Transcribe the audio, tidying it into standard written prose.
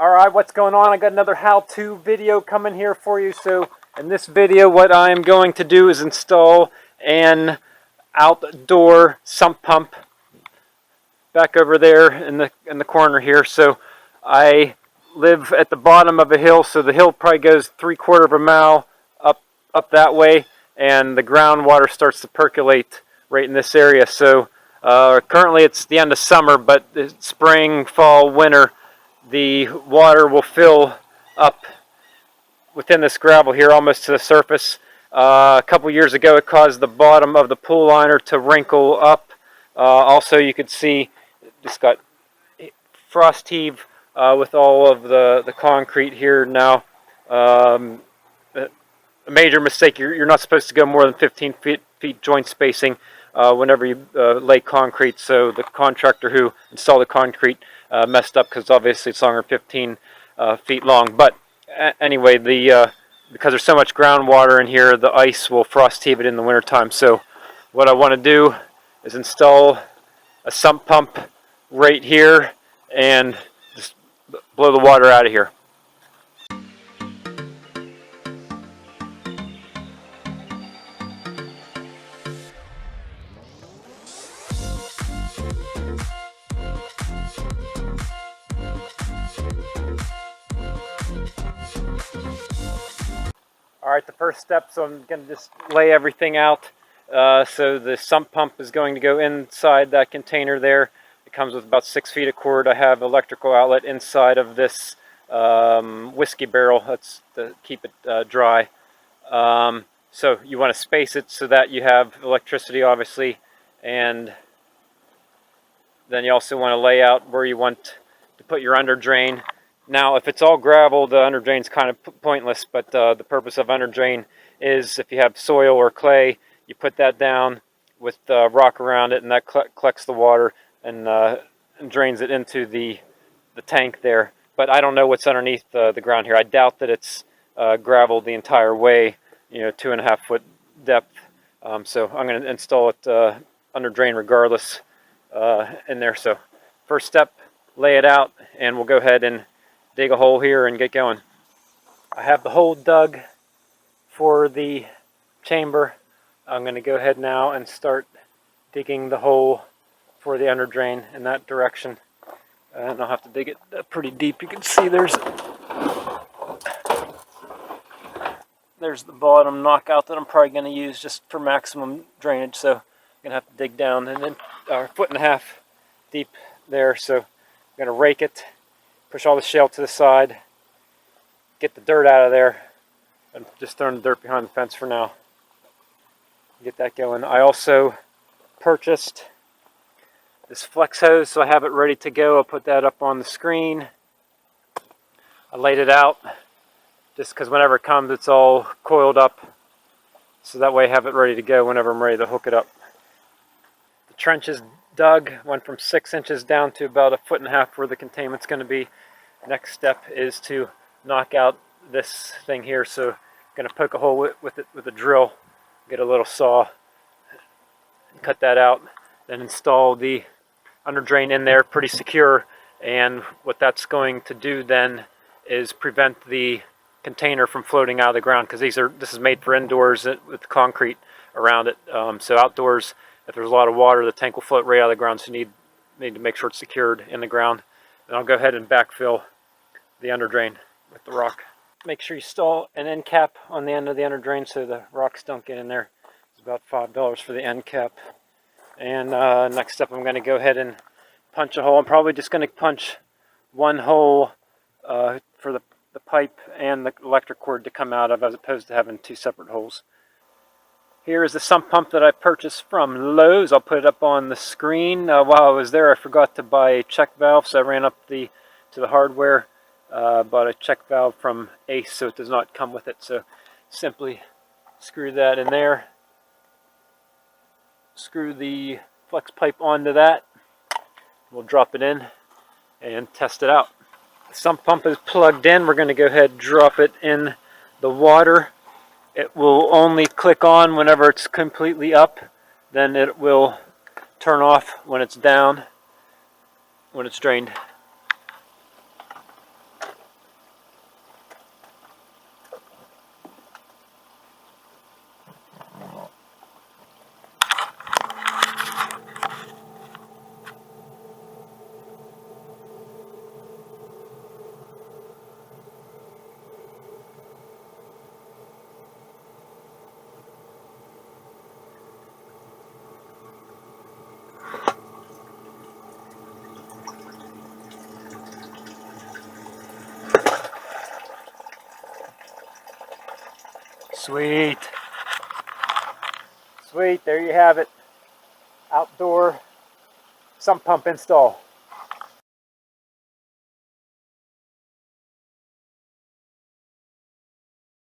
Alright, what's going on? I got another how-to video coming here for you. So in this video what I'm going to do is install an outdoor sump pump back over there in the corner here. So I live at the bottom of a hill, so the hill probably goes 3/4 of a mile up that way, and the groundwater starts to percolate right in this area. So currently it's the end of summer, but spring, fall, winter, the water will fill up within this gravel here almost to the surface. A couple years ago it caused the bottom of the pool liner to wrinkle up. Also you could see it's got frost heave with all of the concrete here now. A major mistake, you're not supposed to go more than 15 feet joint spacing whenever you lay concrete. So the contractor who installed the concrete messed up, because obviously it's longer than 15 feet long. But anyway, because there's so much groundwater in here, the ice will frost heave it in the wintertime. So what I want to do is install a sump pump right here and just blow the water out of here. Alright, the first step, so I'm going to just lay everything out. So the sump pump is going to go inside that container there. It comes with about 6 feet of cord. I have electrical outlet inside of this whiskey barrel. That's to keep it dry. So you want to space it so that you have electricity, obviously, and then you also want to lay out where you want to put your under drain. Now, if it's all gravel, the under drain's kind of pointless, but the purpose of under drain is if you have soil or clay, you put that down with rock around it, and that collects the water and drains it into the tank there. But I don't know what's underneath the ground here. I doubt that it's gravel the entire way, 2.5 foot depth. So I'm going to install it under drain regardless in there. So first step, lay it out, and we'll go ahead and dig a hole here and get going. I have the hole dug for the chamber. I'm going to go ahead now and start digging the hole for the under drain in that direction. And I'll have to dig it pretty deep. You can see there's the bottom knockout that I'm probably going to use just for maximum drainage. So I'm going to have to dig down and then 1.5 feet deep there. So I'm going to rake it, push all the shale to the side, get the dirt out of there, and just throwing the dirt behind the fence for now. Get that going. I also purchased this flex hose, so I have it ready to go. I'll put that up on the screen. I laid it out just because whenever it comes, it's all coiled up, so that way I have it ready to go whenever I'm ready to hook it up. The trench is dug, went from 6 inches down to about 1.5 feet where the containment's going to be. Next step is to knock out this thing here. So I'm going to poke a hole with a drill, get a little saw, and cut that out, then install the under drain in there pretty secure. And what that's going to do then is prevent the container from floating out of the ground, because this is made for indoors with concrete around it. So outdoors, if there's a lot of water, the tank will float right out of the ground, so you need to make sure it's secured in the ground. Then I'll go ahead and backfill the under drain with the rock. Make sure you install an end cap on the end of the under drain so the rocks don't get in there. It's about $5 for the end cap. And next step, I'm going to go ahead and punch a hole. I'm probably just going to punch one hole for the pipe and the electric cord to come out of, as opposed to having 2 separate holes. Here is the sump pump that I purchased from Lowe's. I'll put it up on the screen. While I was there, I forgot to buy a check valve, so I ran up to the hardware, bought a check valve from Ace, so it does not come with it. So simply screw that in there, screw the flex pipe onto that. We'll drop it in and test it out. The sump pump is plugged in. We're going to go ahead and drop it in the water. It will only click on whenever it's completely up. Then it will turn off when it's down, when it's drained. Sweet. Sweet, there you have it. Outdoor sump pump install.